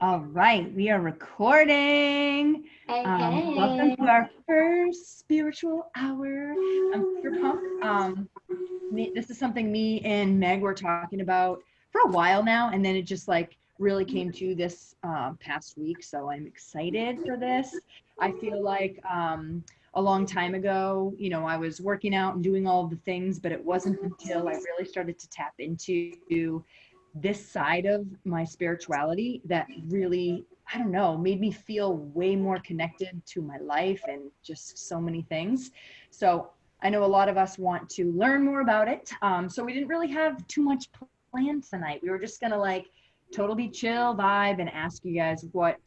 All right, we are recording. Hey, Welcome hey. to our first spiritual hour. I'm super pumped. This is something me and Meg were talking about for a while now, and then it just like really came to this past week. So I'm excited for this. I feel like a long time ago, I was working out and doing all of the things, but it wasn't until I really started to tap into this side of my spirituality that really, I don't know, made me feel way more connected to my life and just so many things. So I know a lot of us want to learn more about it. So we didn't really have too much planned tonight. We were just gonna like totally chill, vibe, and ask you guys what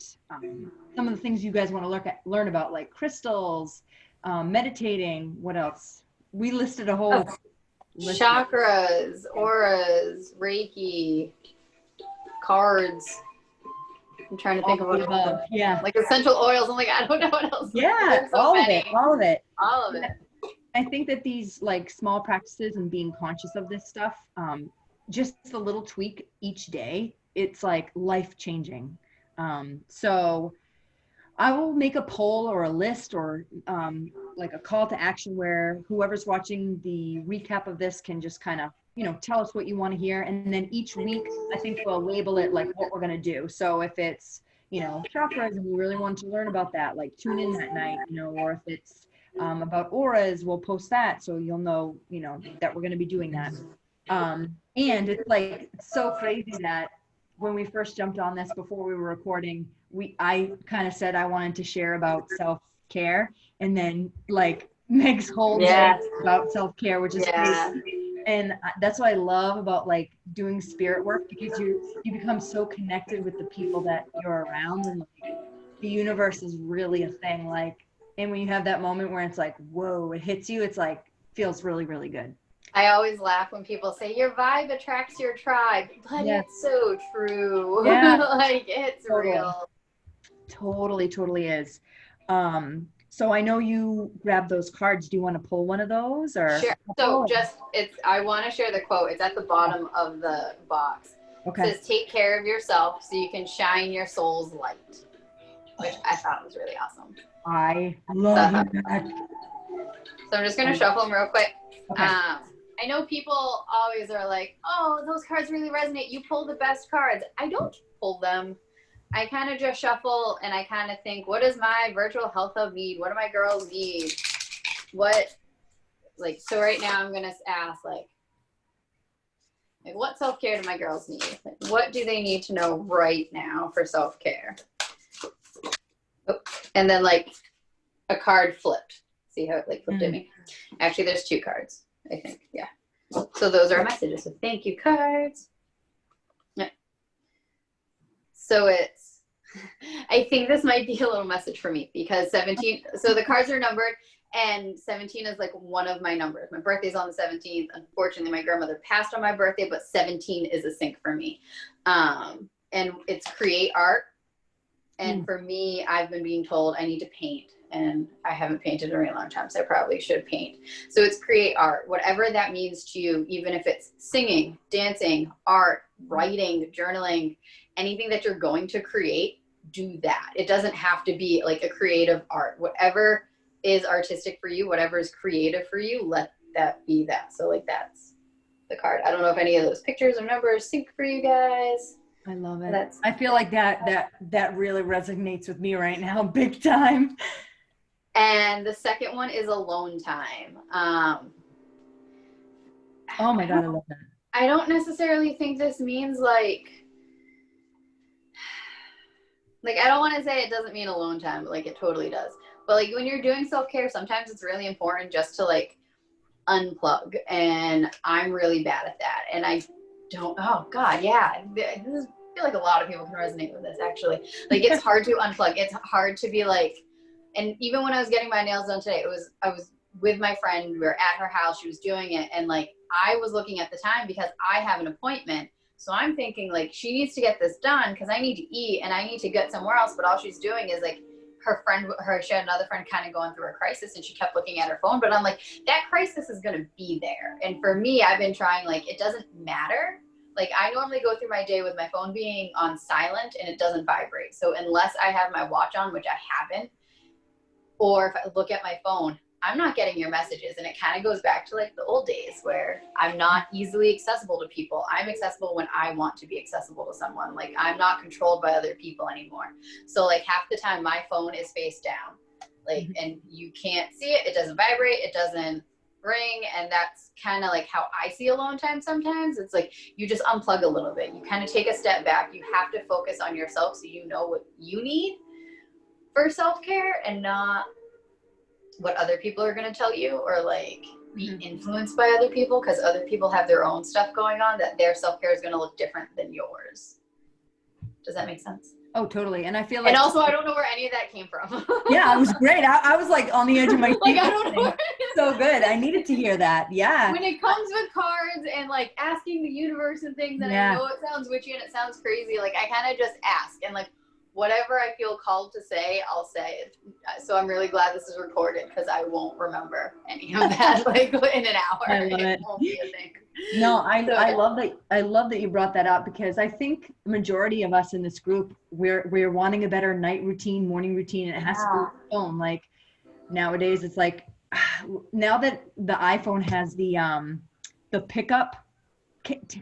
some of the things you guys want to learn about, like crystals, meditating. What else? We listed a Oh, whole list of chakras, auras, Reiki, cards. I'm trying to all think of of what the else. above. Yeah. Like essential oils. I'm like, I don't know what else. Yeah, There's so all of it, many. all of it. All of it. I think that these like small practices and being conscious of this stuff, just a little tweak each day, it's like life changing. So I will make a poll or a list or like a call to action where whoever's watching the recap of this can just kind of, tell us what you want to hear. And then each week, I think we'll label it like what we're going to do. So if it's, chakras and we really want to learn about that, like tune in that night, or if it's about auras, we'll post that. So you'll know, that we're going to be doing that. And it's like, it's so crazy that when we first jumped on this before we were recording, I kind of said I wanted to share about self-care, and then like Meg's whole day Yeah. about self-care, which is Yeah. crazy. And that's what I love about like doing spirit work, because you become so connected with the people that you're around, and like the universe is really a thing. Like, and when you have that moment where it's like, whoa, it hits you, it's like feels really, really good. I always laugh when people say your vibe attracts your tribe, but Yes. it's so true. Yeah, Like it's totally. real. Totally is. So I know you grabbed those cards. Do you want to pull one of those or Sure. a So couple? just it's I want to share the quote. It's at the bottom of the box. It Okay. says take care of yourself so you can shine your soul's light, which I thought was really awesome. I So love I thought that. so I'm just gonna shuffle them real quick. Okay. I know people always are like, oh, those cards really resonate. You pull the best cards. I don't pull them. I kind of just shuffle and I kind of think, what does my virtual health hub need? What do my girls need? What like so right now I'm gonna ask like what self-care do my girls need? Like, what do they need to know right now for self-care? Oh, and then like a card flipped. See how it like flipped at me? Actually, there's two cards, I think. Yeah. So those are messages. So thank you, cards. Yeah. So it's, I think this might be a little message for me because 17, so the cards are numbered and 17 is like one of my numbers. My birthday's on the 17th. Unfortunately, my grandmother passed on my birthday, but 17 is a sync for me. And it's create art. And for me, I've been being told I need to paint, and I haven't painted in a really long time, so I probably should paint. So it's create art, whatever that means to you, even if it's singing, dancing, art, writing, journaling, anything that you're going to create, do that. It doesn't have to be like a creative art. Whatever is artistic for you, whatever is creative for you, let that be that. So like that's the card. I don't know if any of those pictures or numbers sync for you guys. I love it. I feel like that really resonates with me right now, big time. And the second one is alone time. Oh my God, I love that. I don't necessarily think this means like I don't want to say it doesn't mean alone time, but like it totally does. But like when you're doing self-care, sometimes it's really important just to like unplug. And I'm really bad at that. And I don't, oh God, yeah. I feel like a lot of people can resonate with this actually. Like it's hard to unplug. It's hard to be like, and even when I was getting my nails done today, I was with my friend, we were at her house, she was doing it. And like, I was looking at the time because I have an appointment. So I'm thinking like, she needs to get this done because I need to eat and I need to get somewhere else. But all she's doing is like, she had another friend kind of going through a crisis and she kept looking at her phone. But I'm like, that crisis is going to be there. And for me, I've been trying, like, it doesn't matter Like I normally go through my day with my phone being on silent and it doesn't vibrate. So unless I have my watch on, which I haven't, or if I look at my phone, I'm not getting your messages. And it kind of goes back to like the old days where I'm not easily accessible to people. I'm accessible when I want to be accessible to someone. Like I'm not controlled by other people anymore. So like half the time my phone is face down, like, and you can't see it. It doesn't vibrate. It doesn't ring. And that's kind of like how I see alone time sometimes. It's like you just unplug a little bit. You kind of take a step back. You have to focus on yourself so you know what you need for self-care and not what other people are going to tell you or like be influenced by other people, because other people have their own stuff going on that their self-care is going to look different than yours. Does that make sense? Oh, totally. And I feel like, and also I don't know where any of that came from. Yeah, it was great. I was like on the edge of my seat. Like I don't know. So good. I needed to hear that. Yeah. When it comes with cards and like asking the universe and things, and I know it sounds witchy and it sounds crazy, like I kind of just ask, and like whatever I feel called to say, I'll say it. So I'm really glad this is recorded because I won't remember any of that like in an hour. I love it. Won't be a thing. No, I love that. I love that you brought that up, because I think the majority of us in this group, we're wanting a better night routine, morning routine, and it has to be with the phone. Like nowadays, it's like now that the iPhone has the pickup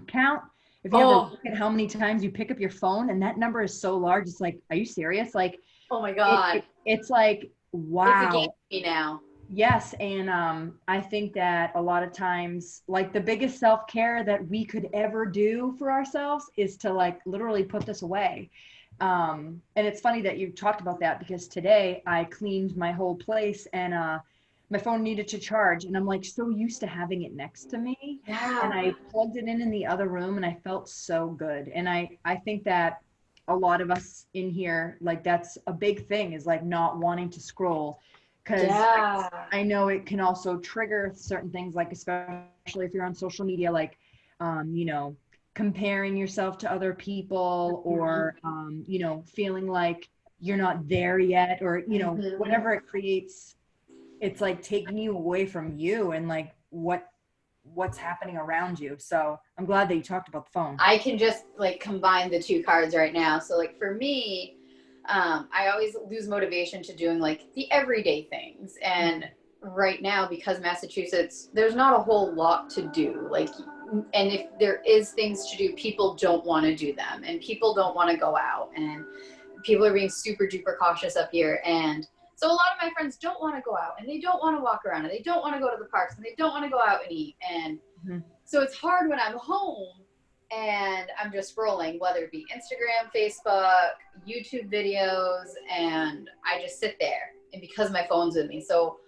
count. If you ever look at how many times you pick up your phone, and that number is so large, it's like, are you serious? Like, oh my God, it's like, wow. It's a game now. Yes, and I think that a lot of times, like the biggest self-care that we could ever do for ourselves is to like literally put this away. And it's funny that you talked about that, because today I cleaned my whole place and my phone needed to charge, and I'm like so used to having it next to me. Yeah. And I plugged it in the other room, and I felt so good. And I think that a lot of us in here, like that's a big thing, is like not wanting to scroll. Because I know it can also trigger certain things, like especially if you're on social media, like, you know, comparing yourself to other people, or, you know, feeling like you're not there yet, or, you know, whatever it creates, it's like taking you away from you and like what's happening around you. So I'm glad that you talked about the phone. I can just like combine the two cards right now. So like for me, I always lose motivation to doing like the everyday things. And right now, because Massachusetts, there's not a whole lot to do. Like, and if there is things to do, people don't want to do them, and people don't want to go out, and people are being super duper cautious up here. And so a lot of my friends don't want to go out, and they don't want to walk around, and they don't want to go to the parks, and they don't want to go out and eat. And so it's hard when I'm home and I'm just scrolling, whether it be Instagram, Facebook, YouTube videos, and I just sit there, and because my phone's with me. So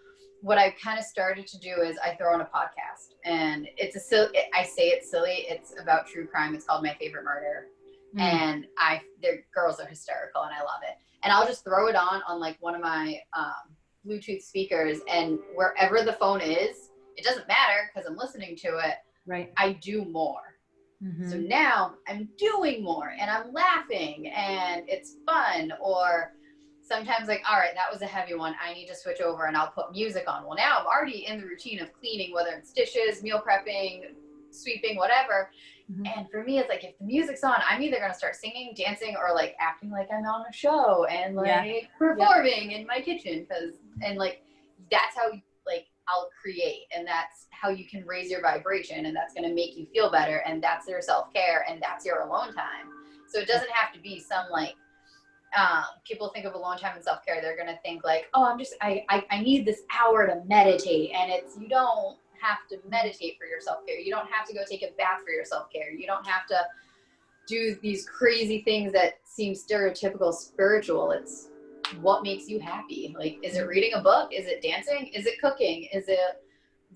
what I've kind of started to do is I throw on a podcast, and it's I say it's silly. It's about true crime. It's called My Favorite Murder. And the girls are hysterical, and I love it. And I'll just throw it on like one of my Bluetooth speakers, and wherever the phone is, it doesn't matter because I'm listening to it. Right. I do more. So now I'm doing more, and I'm laughing, and it's fun. Or sometimes like, all right, that was a heavy one. I need to switch over, and I'll put music on. Well, now I'm already in the routine of cleaning, whether it's dishes, meal prepping, sweeping, whatever. And for me, it's like, if the music's on, I'm either going to start singing, dancing, or like acting like I'm on a show and like performing in my kitchen. And like, that's how like I'll create, and that's how you can raise your vibration, and that's going to make you feel better. And that's your self-care, and that's your alone time. So it doesn't have to be some like, people think of alone time and self-care. They're going to think like, oh, I need this hour to meditate. And you don't have to meditate for your self-care. You don't have to go take a bath for your self-care. You don't have to do these crazy things that seem stereotypical spiritual. It's what makes you happy. Like, is it reading a book? Is it dancing? Is it cooking? Is it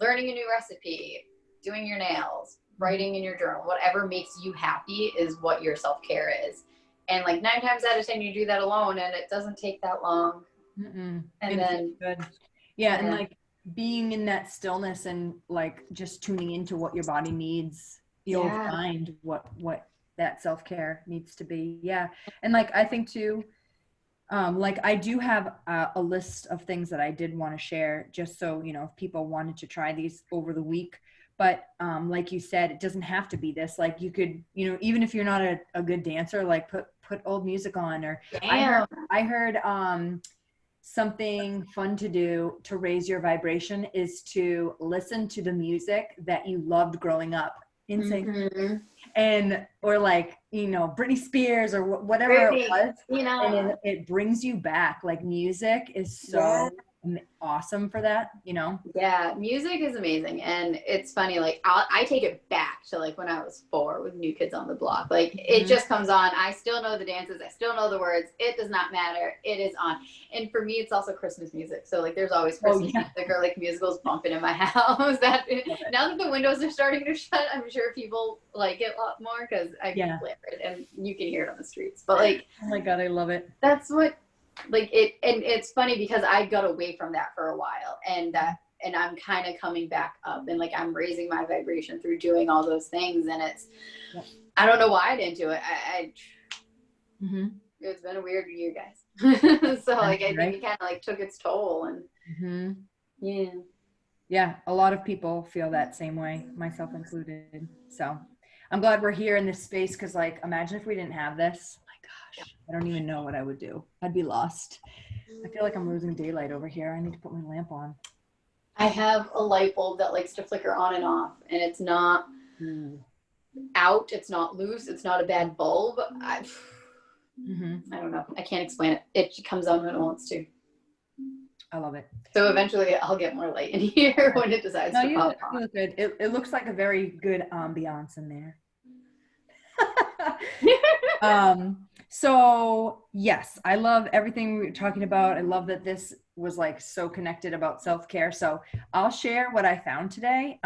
learning a new recipe? Doing your nails? Writing in your journal? Whatever makes you happy is what your self-care is. And like 9 times out of 10, you do that alone, and it doesn't take that long. And then good. Yeah, and like being in that stillness and like just tuning into what your body needs, you'll find what that self-care needs to be. Yeah. And like I think too, like I do have a list of things that I did want to share, just so, you know, if people wanted to try these over the week. But like you said, it doesn't have to be this. Like you could, you know, even if you're not a good dancer, like put old music on. Or Damn. I heard something fun to do to raise your vibration is to listen to the music that you loved growing up in Mhm. and or like, you know, Britney Spears or whatever it was, You know. and it brings you back. Like music is so awesome for that, you know. Yeah, music is amazing, and it's funny. Like I take it back to like when I was 4 with New Kids on the Block. Like it just comes on. I still know the dances. I still know the words. It does not matter. It is on. And for me, it's also Christmas music. So like, there's always Christmas music or like musicals bumping in my house. That now that the windows are starting to shut, I'm sure people like it a lot more because I flare it, and you can hear it on the streets. But like, oh my God, I love it. That's what. Like it, and it's funny because I got away from that for a while, and I'm kind of coming back up, and like I'm raising my vibration through doing all those things, and it's I don't know why I didn't do it. It's been a weird year, guys. So like I think it kind of like took its toll, and yeah, a lot of people feel that same way, myself included. So I'm glad we're here in this space, because like imagine if we didn't have this. I don't even know what I would do. I'd be lost. I feel like I'm losing daylight over here. I need to put my lamp on. I have a light bulb that likes to flicker on and off, and it's not out. It's not loose. It's not a bad bulb. I don't know. I can't explain it. It comes on when it wants to. I love it. So eventually I'll get more light in here when it decides to pop on. You look good. It looks like a very good ambiance in there. So yes, I love everything we were talking about. I love that this was like so connected about self-care. So I'll share what I found today.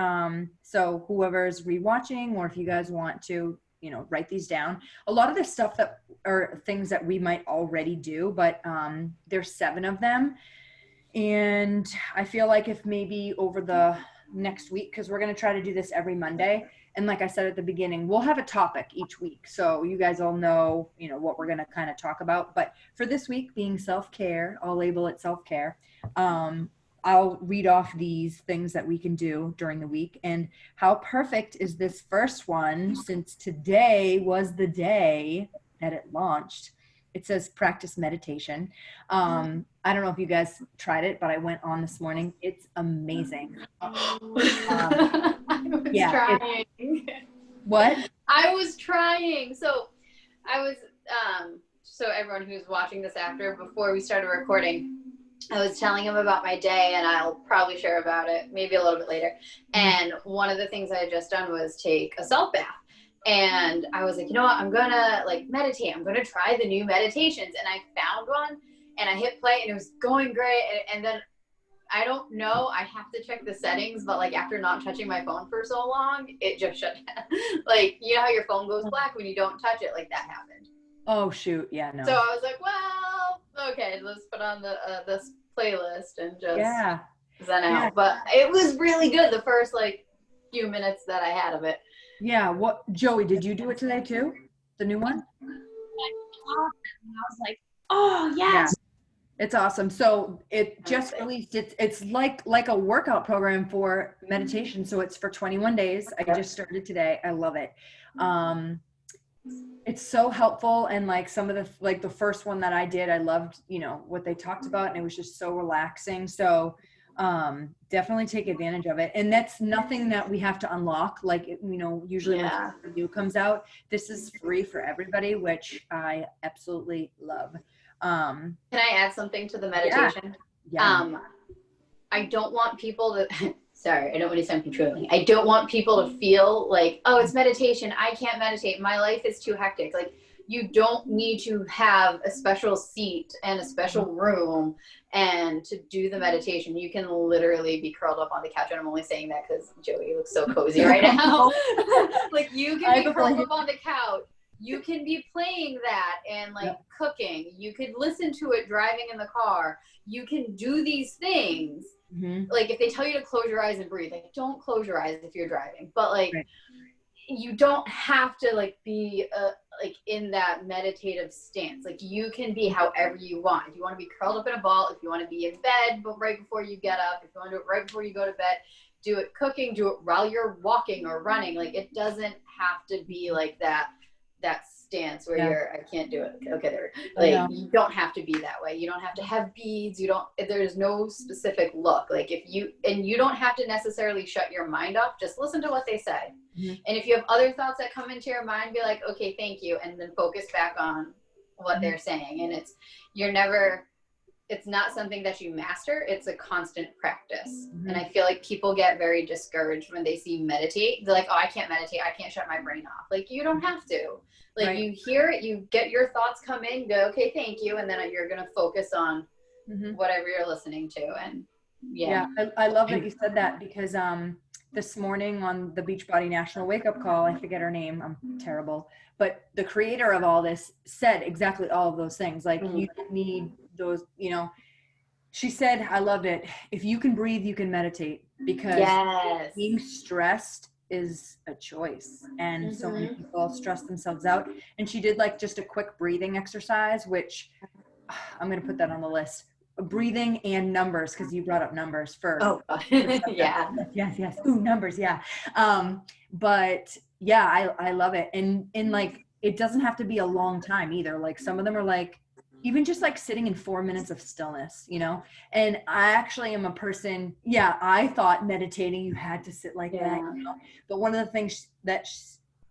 So whoever's rewatching, or if you guys want to, you know, write these down, a lot of this stuff that are things that we might already do, but there's 7 of them. And I feel like if maybe over the next week, because we're going to try to do this every Monday. And like I said at the beginning, we'll have a topic each week. So you guys all know, you know, what we're going to kind of talk about. But for this week being self-care, I'll label it self-care. I'll read off these things that we can do during the week. And how perfect is this first one, since today was the day that it launched. It says practice meditation. I don't know if you guys tried it, but I went on this morning. It's amazing. Trying. What? I was trying. So I was, so everyone who's watching this after, before we started recording, I was telling him about my day, and I'll probably share about it maybe a little bit later. And one of the things I had just done was take a salt bath. And I was like, you know what, I'm gonna like meditate. I'm gonna try the new meditations. And I found one, and I hit play, and it was going great. And then I don't know, I have to check the settings, but like after not touching my phone for so long, it just shut down. Like, you know how your phone goes black when you don't touch it? Like that happened. Oh shoot, yeah, no. So I was like, well, okay, let's put on the this playlist and just zen out. But it was really good the first like few minutes that I had of it. Yeah, what, Joey, did you do it today too? The new one? I was like, oh yes. Yeah. It's awesome. So it just released. It's like a workout program for meditation. So it's for 21 days. I just started today. I love it. It's so helpful. And like some of the first one that I did, I loved, you know, what they talked about, and it was just so relaxing. So definitely take advantage of it. And that's nothing that we have to unlock. Like, you know, usually when something new comes out, this is free for everybody, which I absolutely love. Can I add something to the meditation? Yeah. I don't want people to, sorry, I don't want to sound controlling. I don't want people to feel like, oh, it's meditation. I can't meditate. My life is too hectic. Like, you don't need to have a special seat and a special room and to do the meditation. You can literally be curled up on the couch. And I'm only saying that because Joey looks so cozy right now. Like, you can be curled up on the couch. You can be playing that and like cooking. You could listen to it driving in the car. You can do these things. Like, if they tell you to close your eyes and breathe, like, don't close your eyes if you're driving. But like, you don't have to like be like in that meditative stance. Like, you can be however you want. If you want to be curled up in a ball, if you want to be in bed but right before you get up, if you want to do it right before you go to bed, do it cooking, do it while you're walking or running. Like, it doesn't have to be like that stance where you're, I can't do it. Okay, there. Like, you don't have to be that way. You don't have to have beads. There's no specific look. Like, you don't have to necessarily shut your mind off. Just listen to what they say. Mm-hmm. And if you have other thoughts that come into your mind, be like, okay, thank you. And then focus back on what they're saying. And it's not something that you master. It's a constant practice. Mm-hmm. And I feel like people get very discouraged when they see meditate. They're like, oh, I can't meditate. I can't shut my brain off. Like, you don't have to. Like, you hear it, you get your thoughts come in, go, okay, thank you. And then you're going to focus on whatever you're listening to. And I love that you said that, because this morning on the Beachbody National Wake Up Call, I forget her name, I'm terrible, but the creator of all this said exactly all of those things. Like, you don't need those, she said, I loved it. If you can breathe, you can meditate, because being stressed is a choice. And so many people stress themselves out. And she did like just a quick breathing exercise, which I'm going to put that on the list. Breathing and numbers, because you brought up numbers first. Oh, yeah. Yes. Ooh, numbers. Yeah. But yeah, I love it. And like, it doesn't have to be a long time either. Like, some of them are like, even just like sitting in 4 minutes of stillness, and I actually am a person, I thought meditating, you had to sit like that, but one of the things that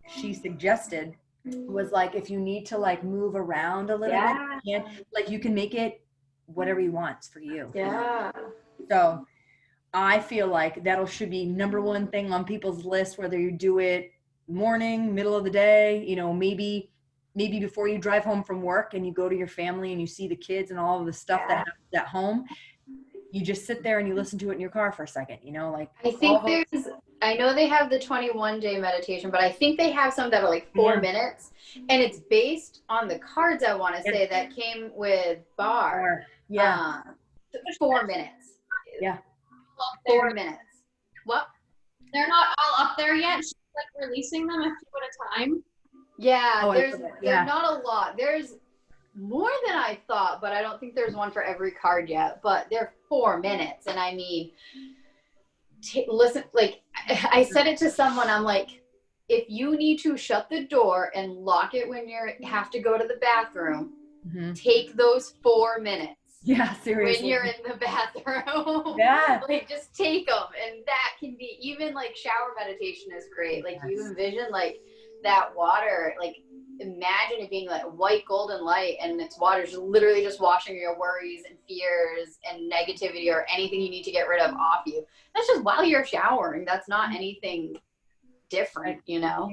she suggested was like, if you need to like move around a little bit, you can make it whatever you want for you. Yeah. So I feel like should be number one thing on people's list, whether you do it morning, middle of the day, maybe before you drive home from work and you go to your family and you see the kids and all of the stuff that happens at home, you just sit there and you listen to it in your car for a second, like. I think I know they have the 21-day meditation, but I think they have some that are like 4 minutes, and it's based on the cards, I want to say, that came with Bar. 4 minutes. Yeah. 4 minutes. What? They're not all up there yet. She's like releasing them a few at a time. Yeah, there's not a lot. There's more than I thought, but I don't think there's one for every card yet. But they're 4 minutes, and I mean, listen. Like, I said it to someone, I'm like, if you need to shut the door and lock it when you have to go to the bathroom, take those 4 minutes. Yeah, seriously. When you're in the bathroom. Yeah. Like, just take them, and that can be even like shower meditation is great. Like, you envision like that water, like, imagine it being like white golden light, and it's water just literally just washing your worries and fears and negativity or anything you need to get rid of off you. That's just while you're showering. That's not anything different, Yeah.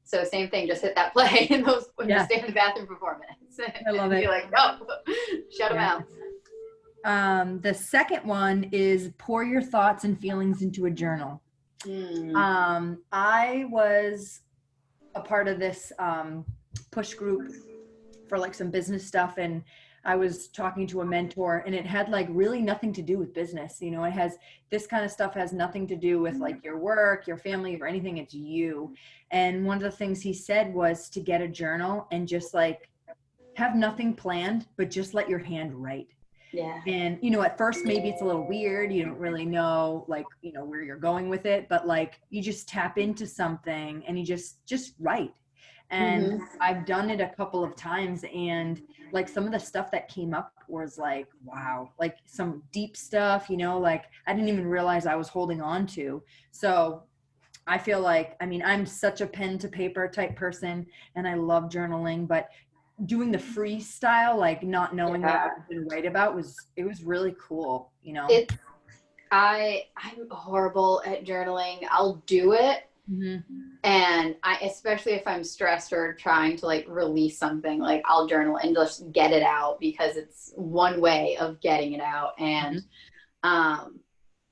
So same thing, just hit that play and when you stay in the bathroom for 4 minutes. I love it. You're like, no, shut them out. The second one is pour your thoughts and feelings into a journal. I was a part of this push group for like some business stuff, and I was talking to a mentor, and it had like really nothing to do with business. It has, this kind of stuff has nothing to do with like your work, your family, or anything. It's you. And one of the things he said was to get a journal and just like have nothing planned, but just let your hand write. Yeah. And, at first maybe it's a little weird. You don't really know, like, where you're going with it, but like, you just tap into something and you just write. And I've done it a couple of times, and like some of the stuff that came up was like, wow, like some deep stuff, like I didn't even realize I was holding on to. So I feel like, I'm such a pen to paper type person, and I love journaling, but doing the freestyle, like not knowing what I was going to write about was really cool, I'm horrible at journaling. I'll do it. And especially if I'm stressed or trying to like release something, like I'll journal and just get it out, because it's one way of getting it out. And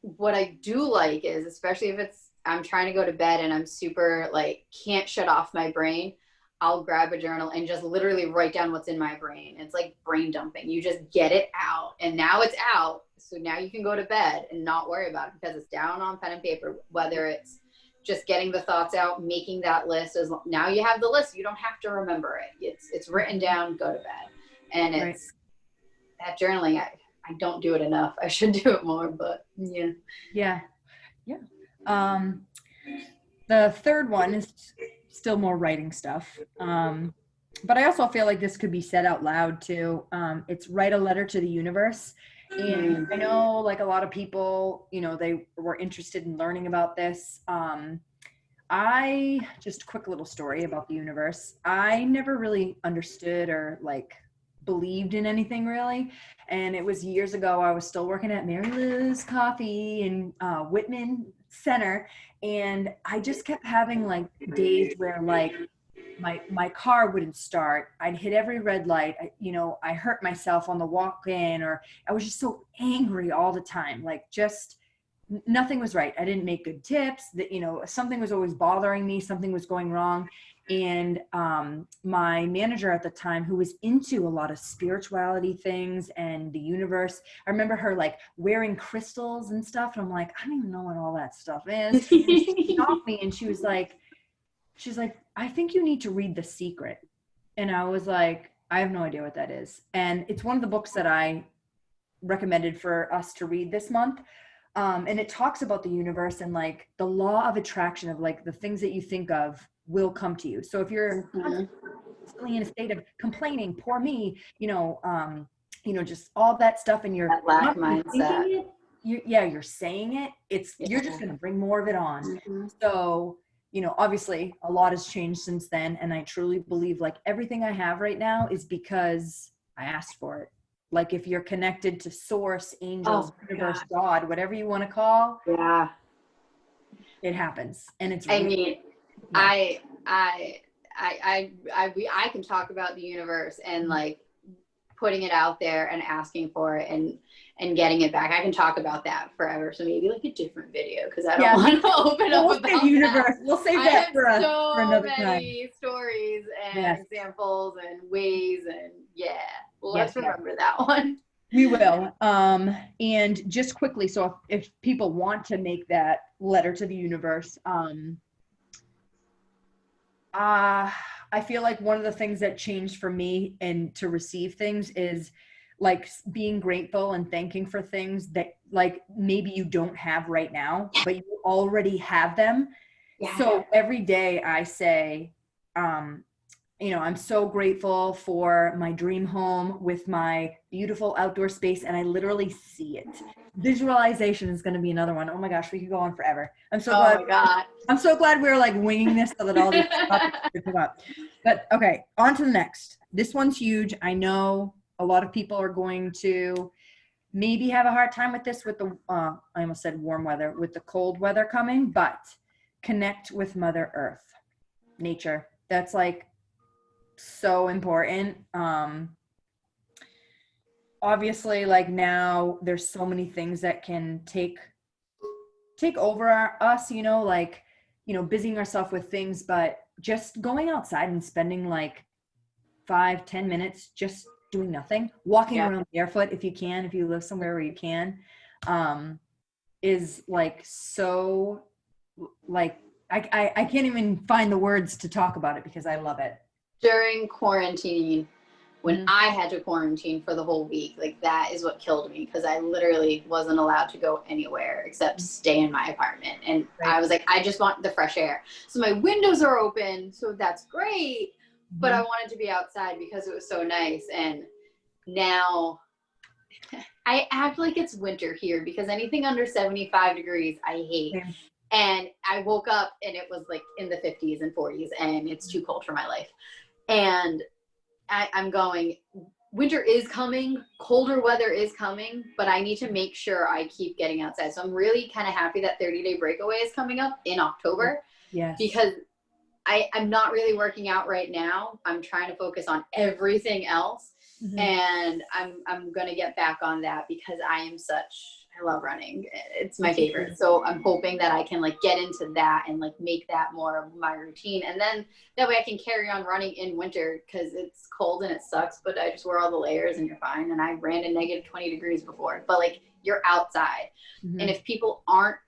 what I do like is, especially if I'm trying to go to bed and I'm super like can't shut off my brain, I'll grab a journal and just literally write down what's in my brain. It's like brain dumping. You just get it out, and now it's out. So now you can go to bed and not worry about it, because it's down on pen and paper. Whether it's just getting the thoughts out, making that list, now you have the list. You don't have to remember it. It's written down. Go to bed. And it's that journaling. I don't do it enough. I should do it more, but yeah. Um, the third one is still more writing stuff. But I also feel like this could be said out loud too. It's write a letter to the universe. And I know like a lot of people, you know, they were interested in learning about this. I just a quick little story about the universe. I never really understood or like believed in anything really. And it was years ago. I was still working at Mary Lou's Coffee in Whitman Center, and I just kept having like days where like my car wouldn't start. I'd hit every red light. I hurt myself on the walk in, or I was just so angry all the time. Like just nothing was right. I didn't make good tips. That something was always bothering me. Something was going wrong. And my manager at the time, who was into a lot of spirituality things and the universe, I remember her like wearing crystals and stuff. And I'm like, I don't even know what all that stuff is. And she stopped me and she's like, I think you need to read The Secret. And I was like, I have no idea what that is. And it's one of the books that I recommended for us to read this month. And it talks about the universe and like the law of attraction of like the things that you think of will come to you. So if you're constantly in a state of complaining, poor me, just all that stuff, and you're That lack not really mindset. thinking it, you're saying it. You're just going to bring more of it on. Mm-hmm. So, obviously a lot has changed since then. And I truly believe like everything I have right now is because I asked for it. Like if you're connected to source, angels, universe, God, whatever you want to call, it happens. And it's I can talk about the universe and like putting it out there and asking for it and getting it back. I can talk about that forever. So maybe like a different video, because I don't want to open up about universe. that. We'll save that for another time. So many stories and examples and ways, and let's remember that one. We will. And just quickly, so if people want to make that letter to the universe, I feel like one of the things that changed for me and to receive things is like being grateful and thanking for things that like maybe you don't have right now, but you already have them. Yeah. So every day I say, I'm so grateful for my dream home with my beautiful outdoor space, and I literally see it. Visualization is going to be another one. Oh my gosh, we could go on forever. I'm so glad. Oh my God. I'm so glad we're like winging this so that all these topics could come up. But okay, on to the next. This one's huge. I know a lot of people are going to maybe have a hard time with this with the, I almost said warm weather, with the cold weather coming, but connect with Mother Earth, nature. That's like so important. Obviously like now there's so many things that can take over us, busying ourselves with things, but just going outside and spending like 5-10 minutes just doing nothing, walking around barefoot if you live somewhere where you can, is like so like I can't even find the words to talk about it because I love it. During quarantine, when I had to quarantine for the whole week, like that is what killed me, because I literally wasn't allowed to go anywhere except stay in my apartment. And I was like, I just want the fresh air. So my windows are open, so that's great. But I wanted to be outside because it was so nice. And now I act like it's winter here, because anything under 75 degrees, I hate. Yeah. And I woke up and it was like in the 50s and 40s, and it's too cold for my life. And I'm going, winter is coming, colder weather is coming, but I need to make sure I keep getting outside. So I'm really kind of happy that 30-day breakaway is coming up in October. Yes. Because I'm not really working out right now. I'm trying to focus on everything else. Mm-hmm. And I'm going to get back on that, because I love running. It's my favorite. So I'm hoping that I can like get into that and like make that more of my routine. And then that way I can carry on running in winter, because it's cold and it sucks, but I just wear all the layers and you're fine. And I ran in negative 20 degrees before, but like you're outside. Mm-hmm. And if people aren't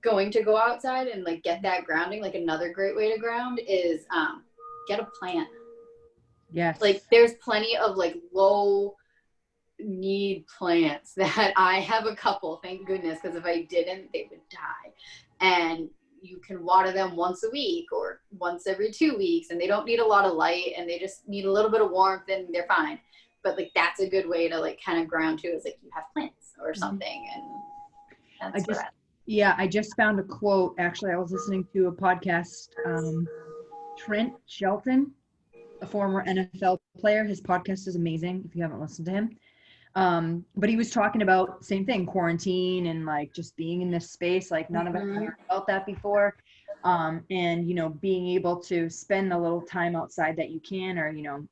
going to go outside and like get that grounding, like another great way to ground is get a plant. Yes. Like there's plenty of like low need plants that I have a couple, thank goodness, because if I didn't, they would die. And you can water them once a week or once every 2 weeks, and they don't need a lot of light, and they just need a little bit of warmth, and they're fine. But like that's a good way to like kind of ground too, is like you have plants or something, and that's I just found a quote. Actually, I was listening to a podcast. Trent Shelton, a former NFL player, his podcast is amazing if you haven't listened to him. But he was talking about same thing, quarantine and like just being in this space, like none of us ever felt that before. And, you know, being able to spend a little time outside that you can, or, you know,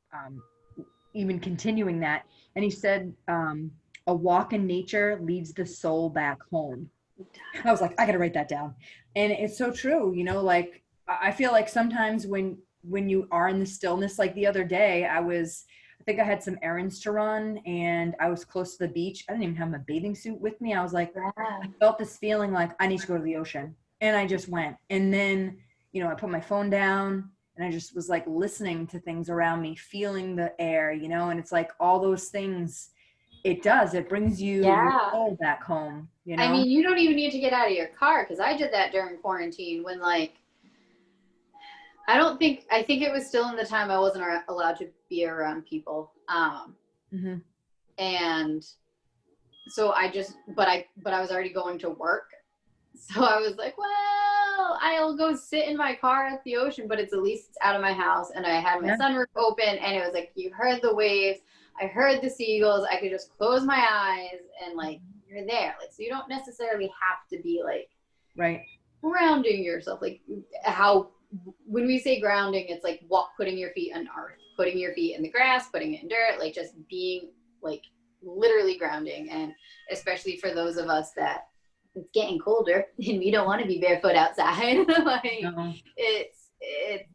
even continuing that. And he said, a walk in nature leads the soul back home. I was like, I got to write that down. And it's so true, you know, like I feel like sometimes when you are in the stillness, like the other day, I think I had some errands to run and I was close to the beach. I didn't even have my bathing suit with me. I was like, I felt this feeling like I need to go to the ocean. And I just went. And then, you know, I put my phone down and I just was like listening to things around me, feeling the air, you know, and it's like all those things, it brings you your soul back home, you know? I mean, you don't even need to get out of your car, because I did that during quarantine when like, I think it was still in the time I wasn't allowed to be around people. And so but I was already going to work. So I was like, well, I'll go sit in my car at the ocean, but at least it's out of my house. And I had my sunroof open, and it was like, you heard the waves. I heard the seagulls. I could just close my eyes and like, you're there. Like, so you don't necessarily have to be like, grounding yourself. Like when we say grounding, it's like putting your feet on earth, putting your feet in the grass, putting it in dirt, like just being like literally grounding. And especially for those of us that it's getting colder and we don't want to be barefoot outside, like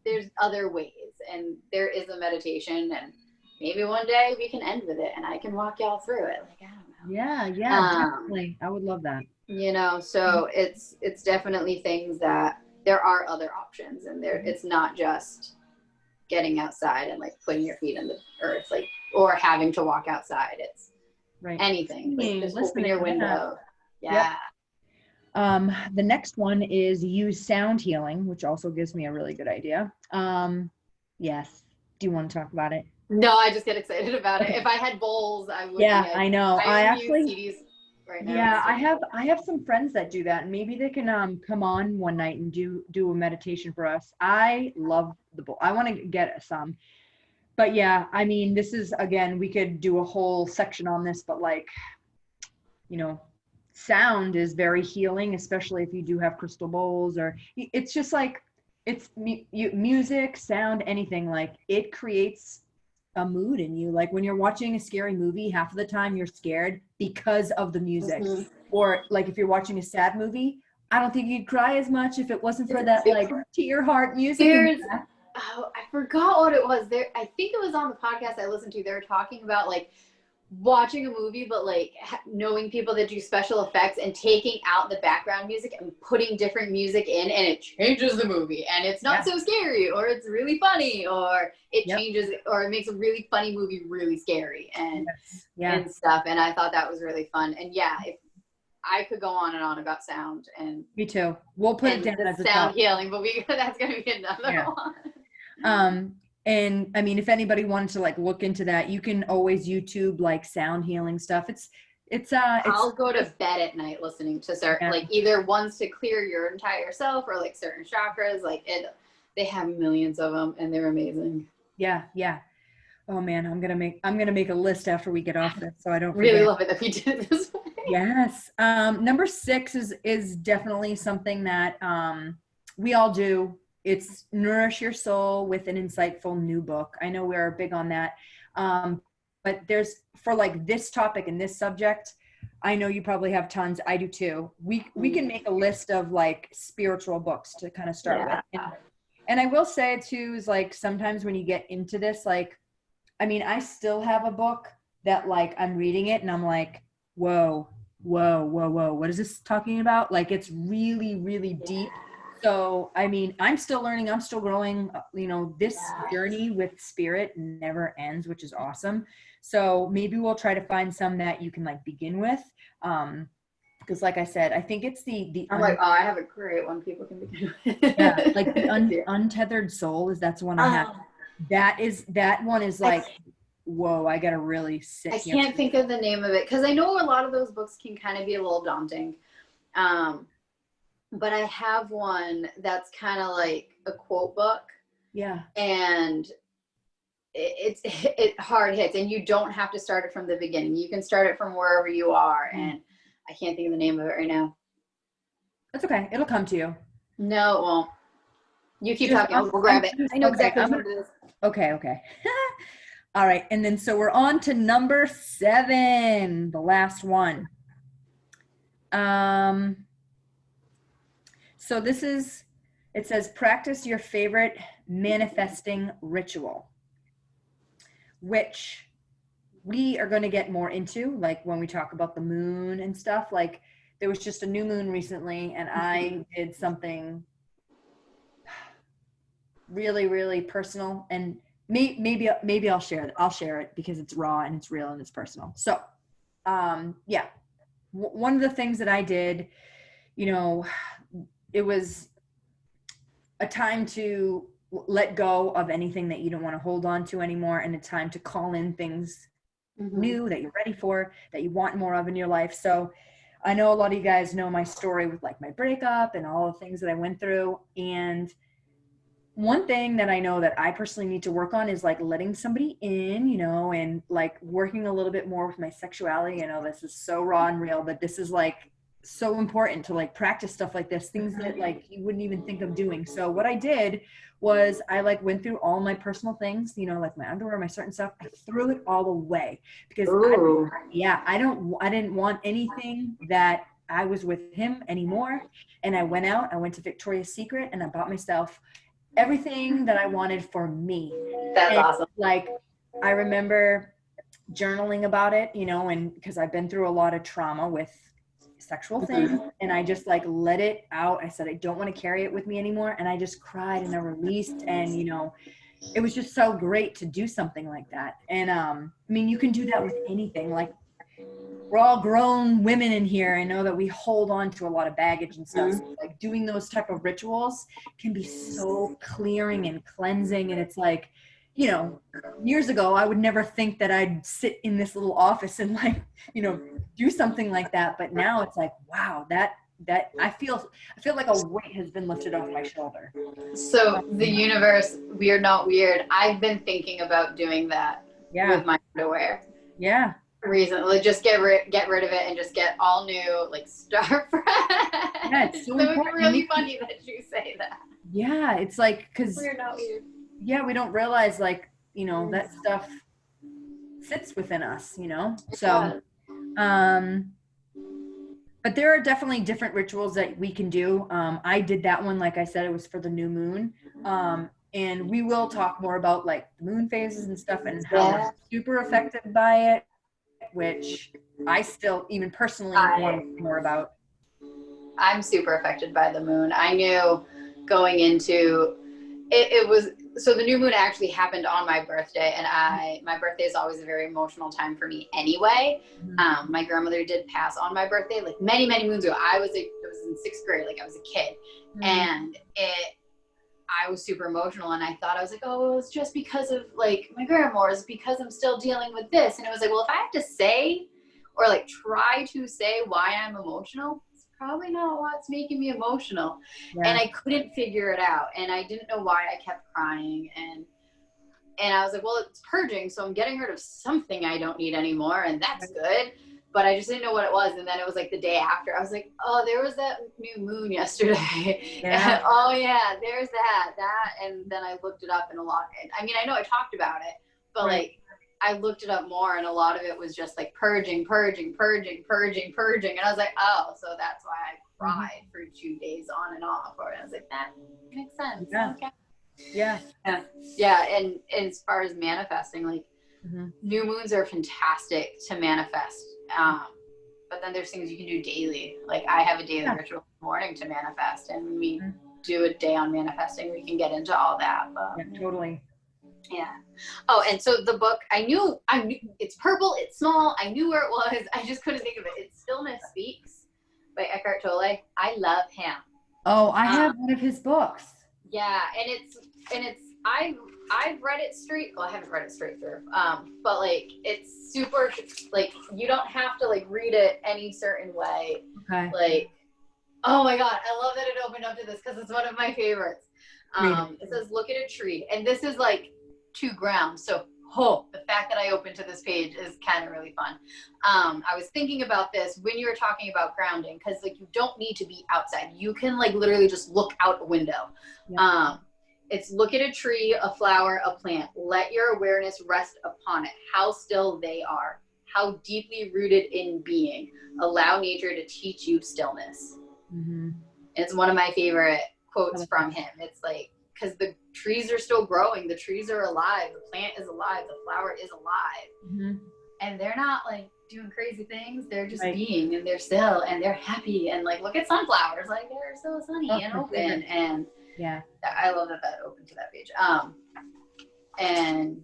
there's other ways, and there is a meditation, and maybe one day we can end with it and I can walk y'all through it. Like, I don't know. Yeah, definitely. I would love that. You know, so it's definitely things that there are other options, and it's not just getting outside and like putting your feet in the earth, like, or having to walk outside. It's anything. Like, just open your window. Yeah. The next one is use sound healing, which also gives me a really good idea. Yes. Do you want to talk about it? No, I just get excited about it. If I had bowls, I would. Yeah, I know. I actually use CDs right now. Yeah, I have some friends that do that, and maybe they can come on one night and do a meditation for us. I love the bowl. I want to get some. But yeah, I mean, this is, again, we could do a whole section on this, but like, you know, sound is very healing, especially if you do have crystal bowls, or it's just like, it's music, sound, anything, like it creates a mood in you. Like when you're watching a scary movie, half of the time you're scared because of the music. Or like if you're watching a sad movie, I don't think you'd cry as much if it wasn't for that like to your heart music. I forgot what it was. I think it was on the podcast I listened to. They were talking about like watching a movie, but like knowing people that do special effects and taking out the background music and putting different music in, and it changes the movie, and it's not so scary, or it's really funny, or it changes, or it makes a really funny movie really scary, and and stuff. And I thought that was really fun. And if I could go on and on about sound, and me too. We'll put it down as a sound healing, but that's gonna be another one. And I mean, if anybody wanted to like look into that, you can always YouTube like sound healing stuff. I'll go to bed at night listening to certain, like either ones to clear your entire self, or like certain chakras. Like they have millions of them, and they're amazing. Yeah. Oh man, I'm gonna make a list after we get off this, so I don't really love it that we did it this way. Yes. Number 6 is definitely something that we all do. It's nourish your soul with an insightful new book. I know we're big on that. But there's, for like this topic and this subject, I know you probably have tons. I do too. We can make a list of like spiritual books to kind of start with. And I will say too, is like sometimes when you get into this, like, I mean, I still have a book that like I'm reading it and I'm like, whoa, what is this talking about? Like it's really, really deep. So, I mean, I'm still learning, I'm still growing, you know, this Yes. journey with spirit never ends, which is awesome. So maybe we'll try to find some that you can like begin with. Because like I said, I think it's the I'm like, oh, I have a great one people can begin with. yeah, like the Yeah. untethered soul is that's the one I have. Oh, That one is like, whoa, I gotta really sit I here. can't think of the name of it because I know a lot of those books can kind of be a little daunting. But I have one that's kind of like a quote book, Yeah. and it hard hits, and you don't have to start it from the beginning. You can start it from wherever you are, and I can't think of the name of it right now. That's okay. It'll come to you. No, it won't. You keep Just- talking. I'll go grab it. I know okay, exactly I'm what it is. Okay. All right. And then so we're on to number 7, the last one. So this is, it says, practice your favorite manifesting ritual, which we are going to get more into, like when we talk about the moon and stuff. Like there was just a new moon recently, and I did something really, really personal, and maybe I'll share it. I'll share it because it's raw and it's real and it's personal. So, yeah, one of the things that I did, you know, it was a time to let go of anything that you don't want to hold on to anymore, and a time to call in things new that you're ready for, that you want more of in your life. So I know a lot of you guys know my story with like my breakup and all the things that I went through. And one thing that I know that I personally need to work on is like letting somebody in, you know, and like working a little bit more with my sexuality. I know this is so raw and real, but this is like so important to like practice stuff like this, things that like you wouldn't even think of doing. So what I did was I like went through all my personal things, you know, like my underwear, my certain stuff. I threw it all away because I didn't want anything that I was with him anymore. And I went out, I went to Victoria's Secret, and I bought myself everything that I wanted for me. That's and awesome. Like I remember journaling about it, you know, and because I've been through a lot of trauma with sexual things, and I just like let it out. I said I don't want to carry it with me anymore, and I just cried and I released, and you know, it was just so great to do something like that. And I mean, you can do that with anything. Like we're all grown women in here. I know that we hold on to a lot of baggage and stuff. So, like doing those type of rituals can be so clearing and cleansing. And it's like, you know, years ago, I would never think that I'd sit in this little office and like, you know, do something like that. But now it's like, wow, that I feel like a weight has been lifted off my shoulder. So the universe, weird, not weird. I've been thinking about doing that with my underwear. Yeah. Recently, just get rid of it and just get all new, like start fresh. Yeah, it's so It's important. really funny that you say that. Yeah, it's like because Weird, not weird. Yeah, we don't realize like, you know, that stuff sits within us, you know. So but there are definitely different rituals that we can do. I did that one, like I said, it was for the new moon. And we will talk more about like the moon phases and stuff and how we're super affected by it, which I still even personally want to know more about. I'm super affected by the moon. I knew going into it was, so the new moon actually happened on my birthday, and my birthday is always a very emotional time for me anyway. My grandmother did pass on my birthday like many moons ago. I was in 6th grade, like I was a kid, and I was super emotional, and I thought, I was like, oh, it's just because of like my grandma, or it's because I'm still dealing with this. And it was like, well, if I have to say or like try to say why I'm emotional, it's probably not what's making me emotional. And I couldn't figure it out, and I didn't know why I kept crying, and I was like, well, it's purging, so I'm getting rid of something I don't need anymore, and that's good. But I just didn't know what it was. And then it was like the day after, I was like, oh, there was that new moon yesterday. And, oh yeah, there's that. And then I looked it up, and a lot, I mean, I know I talked about it, but like I looked it up more, and a lot of it was just like purging. And I was like, oh, so that's why I cried for 2 days on and off. Or I was like, that makes sense. Okay. Yeah. And as far as manifesting, like new moons are fantastic to manifest. But then there's things you can do daily. Like I have a daily ritual in the morning to manifest. And I mean, do a day on manifesting. We can get into all that. But Yeah, totally. yeah. Oh, and so the book, I knew it's purple, it's small. I knew where it was. I just couldn't think of it. It's Stillness Speaks by Eckhart Tolle. I love him. Oh, I have one of his books. Yeah, and it's I've read it straight. Well, I haven't read it straight through. But like it's super like you don't have to like read it any certain way. Okay. Like, oh my God, I love that it opened up to this because it's one of my favorites. It says, look at a tree. And this is like 2 grounds. So, the fact that I opened to this page is kind of really fun. I was thinking about this when you were talking about grounding, because like you don't need to be outside. You can like literally just look out a window. Yeah. It's look at a tree, a flower, a plant. Let your awareness rest upon it. How still they are. How deeply rooted in being. Allow nature to teach you stillness. Mm-hmm. It's one of my favorite quotes from him. It's like, because the trees are still growing, the trees are alive, the plant is alive, the flower is alive. Mm-hmm. And they're not like doing crazy things. They're just being, and they're still, and they're happy. And like, look at sunflowers, like they're so sunny and open. And yeah, I love that opened to that page. And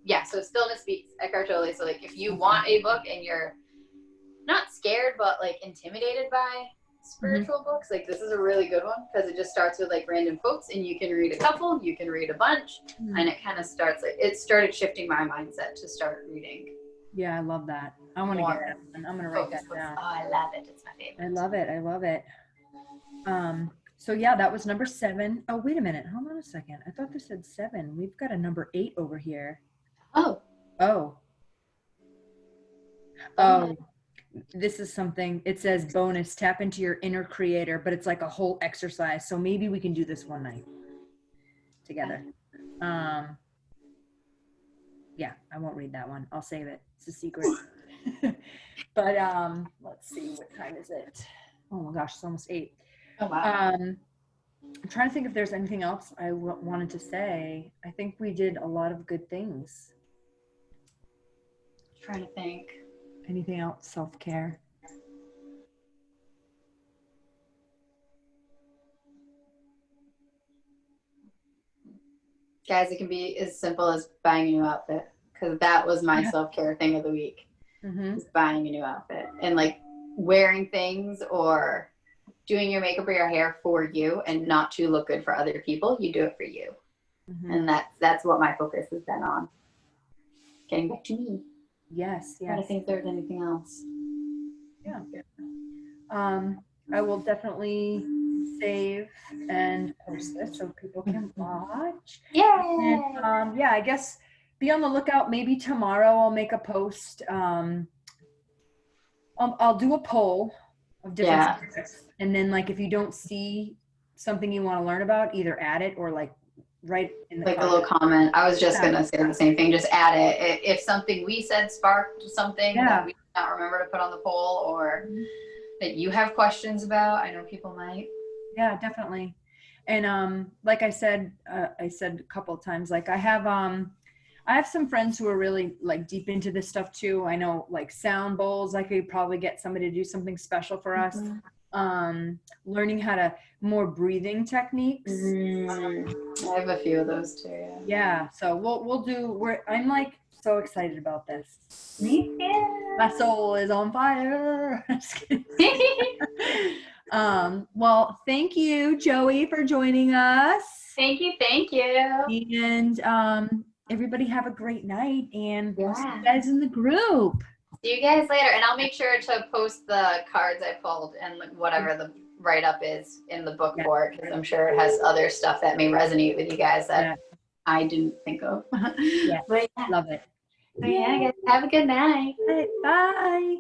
yeah, so Stillness Speaks, Eckhart Tolle. So like, if you want a book and you're not scared, but like intimidated by spiritual books, like this is a really good one because it just starts with like random quotes, and you can read a couple, you can read a bunch, and it kind of starts like it started shifting my mindset to start reading. Yeah, I love that. I want to get that one. I'm gonna write that down. Oh, I love it. It's my favorite. I love it. I love it. So yeah, that was number 7. Oh, wait a minute. Hold on a second. I thought this said 7. We've got a number 8 over here. Oh. This is something, it says bonus, tap into your inner creator, but it's like a whole exercise. So maybe we can do this one night together. Yeah, I won't read that one. I'll save it. It's a secret. But let's see, what time is it? Oh my gosh, it's almost 8. Oh, wow. I'm trying to think if there's anything else I wanted to say. I think we did a lot of good things. Trying to think. Anything else? Self-care? Guys, it can be as simple as buying a new outfit, because that was my self-care thing of the week. Is buying a new outfit and like wearing things or doing your makeup or your hair for you and not to look good for other people. You do it for you. And that's what my focus has been on. Getting back to me. Yes. I don't think there's anything else. Yeah. I will definitely save and post this so people can watch. Yeah. And I guess be on the lookout. Maybe tomorrow I'll make a post. I'll do a poll of different subjects, and then like if you don't see something you want to learn about, either add it or like write in the like a little comment. I was just gonna say the same thing. Just add it. If something we said sparked something that we did not remember to put on the poll, or that you have questions about, I know people might. Yeah, definitely. And like I said a couple of times, like I have some friends who are really like deep into this stuff too. I know like sound bowls, I could probably get somebody to do something special for us. Learning how to more breathing techniques. I have a few of those too. Yeah. So we'll do. I'm like so excited about this. Me too. My soul is on fire. Well, thank you, Joey, for joining us. Thank you. And everybody have a great night, and we'll see you guys in the group. See you guys later, and I'll make sure to post the cards I pulled and whatever the write-up is in the book for it, because I'm sure it has other stuff that may resonate with you guys that I didn't think of. Love it. So guys, have a good night. Bye.